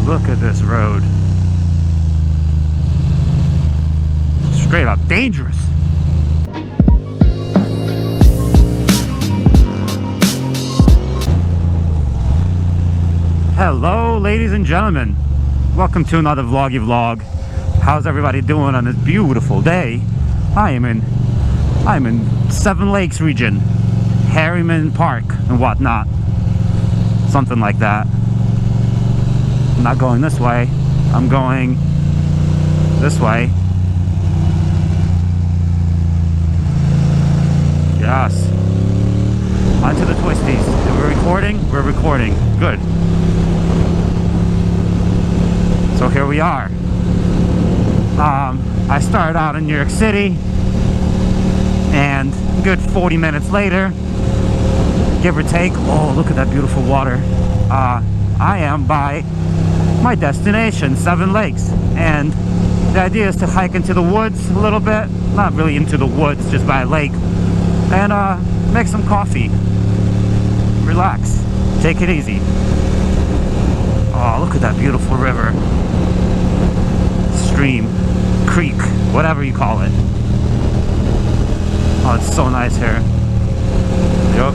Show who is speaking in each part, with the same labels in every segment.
Speaker 1: Look at this road. Straight up dangerous. Hello, ladies and gentlemen. Welcome to another vloggy vlog. How's everybody doing on this beautiful day? I'm in Seven Lakes region, Harriman Park and whatnot. Something like that. I'm not going this way. I'm going this way. Yes. Onto the Twisties. If we're recording, we're recording. Good. So here we are. I started out in New York City, and a good 40 minutes later, give or take, oh, look at that beautiful water. I am by my destination, Seven Lakes, and the idea is to hike into the woods a little bit, not really into the woods, just by a lake, and make some coffee, relax, take it easy. Oh, look at that beautiful river, stream, creek, whatever you call it. Oh, it's so nice here. Yep.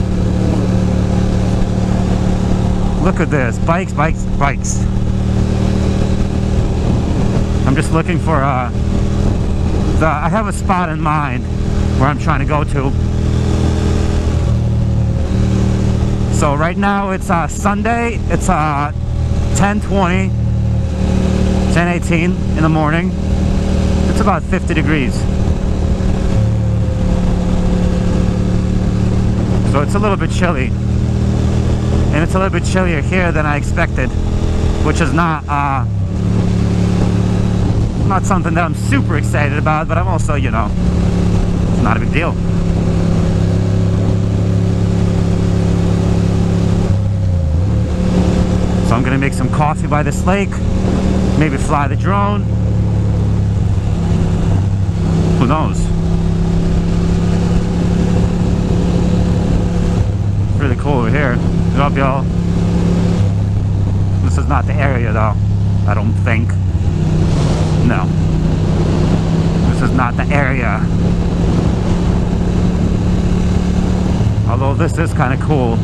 Speaker 1: Look at this, bikes, bikes, bikes. I'm just looking for I have a spot in mind where I'm trying to go to. So right now it's Sunday, it's 10:20, 10:18 in the morning. It's about 50 degrees. So it's a little bit chilly. And it's a little bit chillier here than I expected, which is not something that I'm super excited about, but I'm also, you know, it's not a big deal. So I'm gonna make some coffee by this lake, maybe fly the drone. Who knows? It's really cool over here. What's up, y'all? This is not the area, though. I don't think. No. This is not the area. Although this is kind of cool.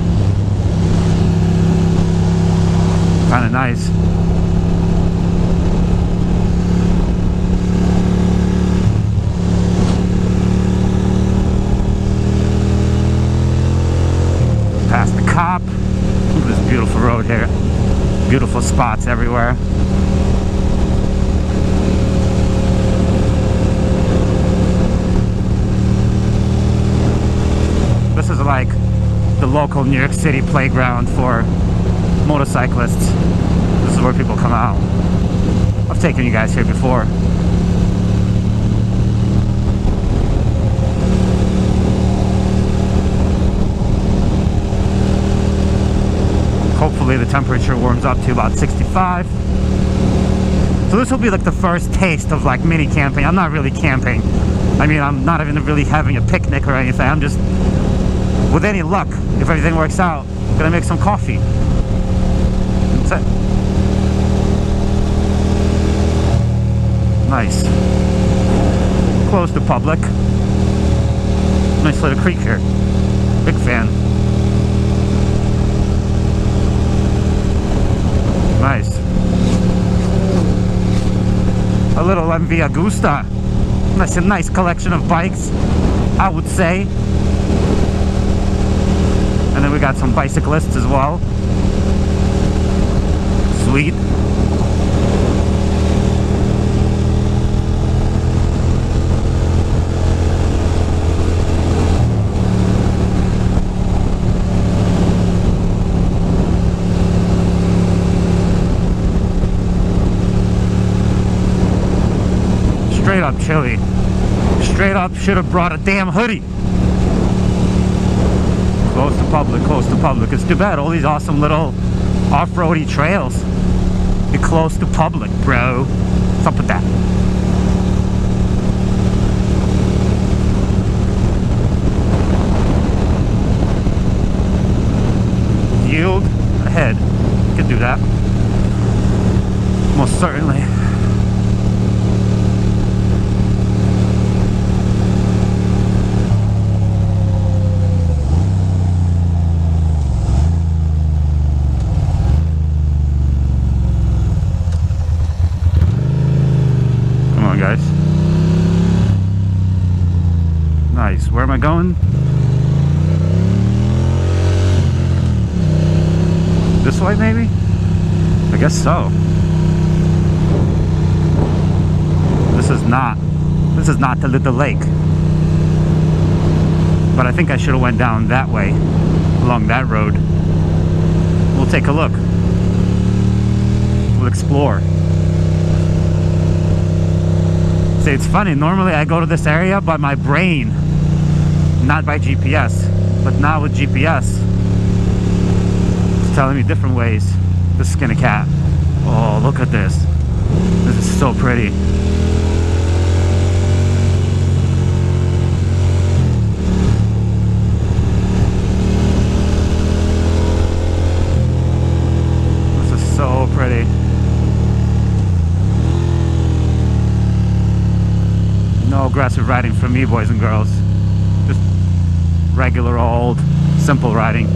Speaker 1: Kind of nice. Past the cop. Look at this beautiful road here. Beautiful spots everywhere. This is like the local New York City playground for motorcyclists. This is where people come out. I've taken you guys here before. Hopefully the temperature warms up to about 65. So this will be like the first taste of like mini camping. I'm not really camping. I mean, I'm not even really having a picnic or anything. I'm just, with any luck, if everything works out, gonna make some coffee. That's it. Nice. Close to public. Nice little creek here. Big fan. Nice. A little Via Gusta. That's a nice collection of bikes, I would say. And then we got some bicyclists as well. Sweet. Straight up chilly. Straight up should have brought a damn hoodie. Close to public, close to public. It's too bad all these awesome little off-roady trails. Be close to public, bro. What's up with that? Yield ahead. Could do that. Most certainly. Come on, guys. Nice. Where am I going? This way, maybe? I guess so. This is not the little lake. But I think I should have went down that way, along that road. We'll take a look. We'll explore. See, it's funny, normally I go to this area by my brain, not by GPS. But now with GPS, it's telling me different ways to skin a cat. Oh, look at this. This is so pretty. This is so pretty. No aggressive riding for me, boys and girls. Just regular old, simple riding.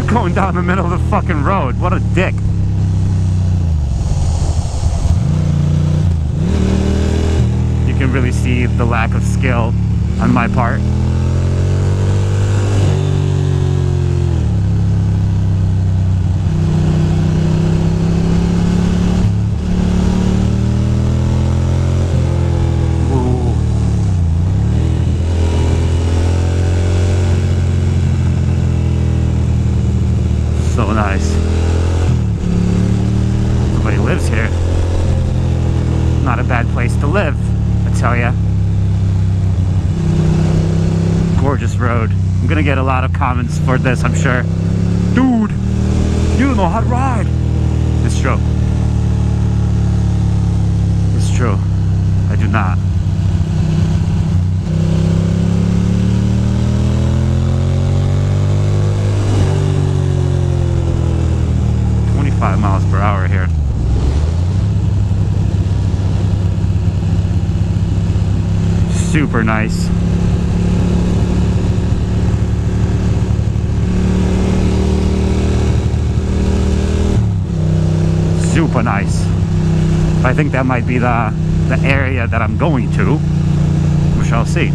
Speaker 1: Going down the middle of the fucking road. What a dick. You can really see the lack of skill on my part. So nice. Somebody lives here. Not a bad place to live, I tell ya. Gorgeous road. I'm gonna get a lot of comments for this, I'm sure. Dude, you don't know how to ride. It's true. It's true. I do not. Miles per hour here. Super nice. Super nice. I think that might be the area that I'm going to. We shall see.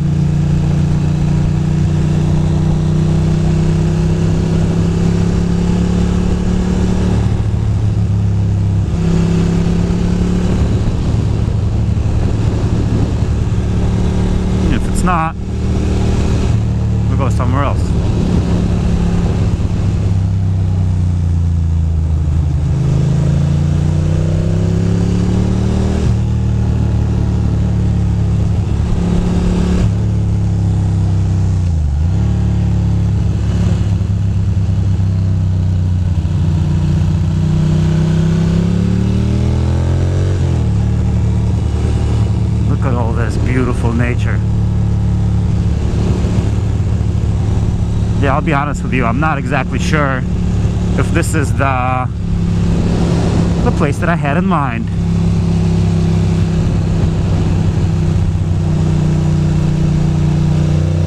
Speaker 1: Not, we'll go somewhere else. Look at all this beautiful nature. Yeah, I'll be honest with you, I'm not exactly sure if this is the place that I had in mind.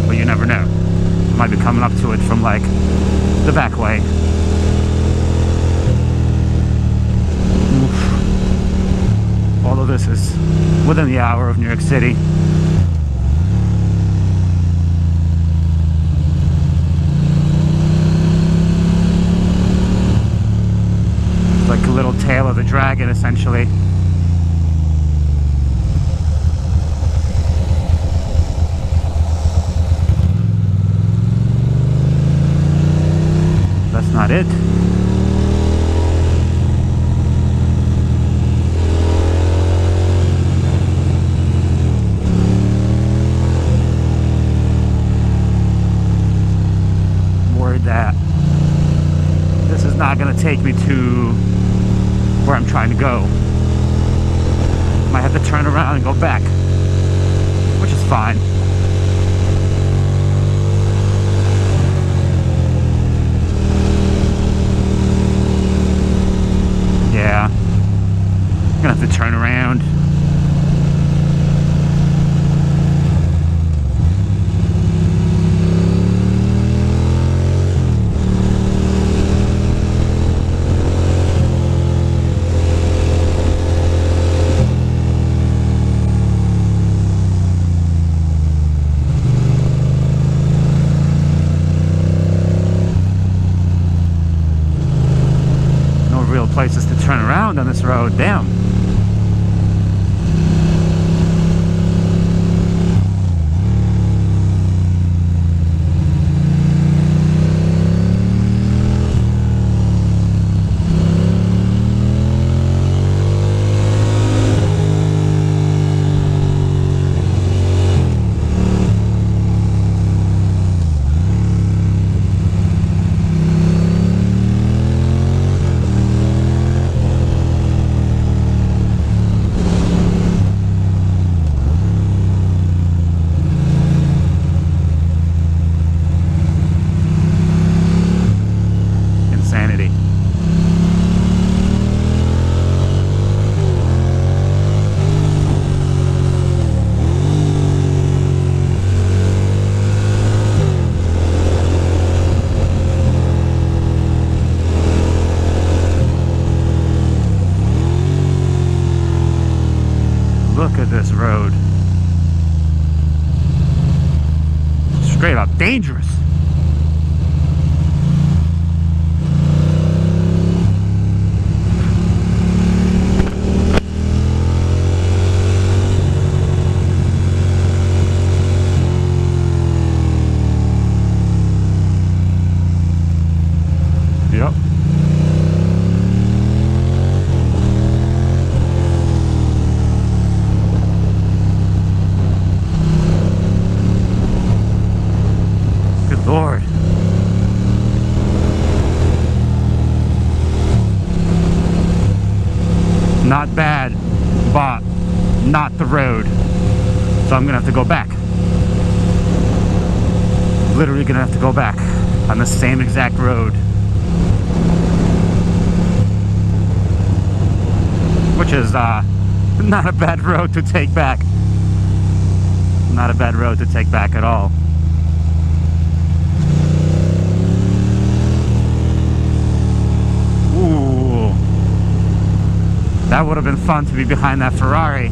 Speaker 1: But you never know. I might be coming up to it from like the back way. Oof. All of this is within the hour of New York City. Like a little tail of the dragon, essentially. That's not it. that this is not going to take me to where I'm trying to go. Might have to turn around and go back, which is fine. Yeah, I'm gonna have to turn around. Places to turn around on this road. Damn. Look at this road. Straight up dangerous. Yep. Lord. Not bad, but not the road. So I'm gonna have to go back. Literally gonna have to go back on the same exact road. Which is not a bad road to take back. Not a bad road to take back at all. Ooh, that would have been fun to be behind that Ferrari.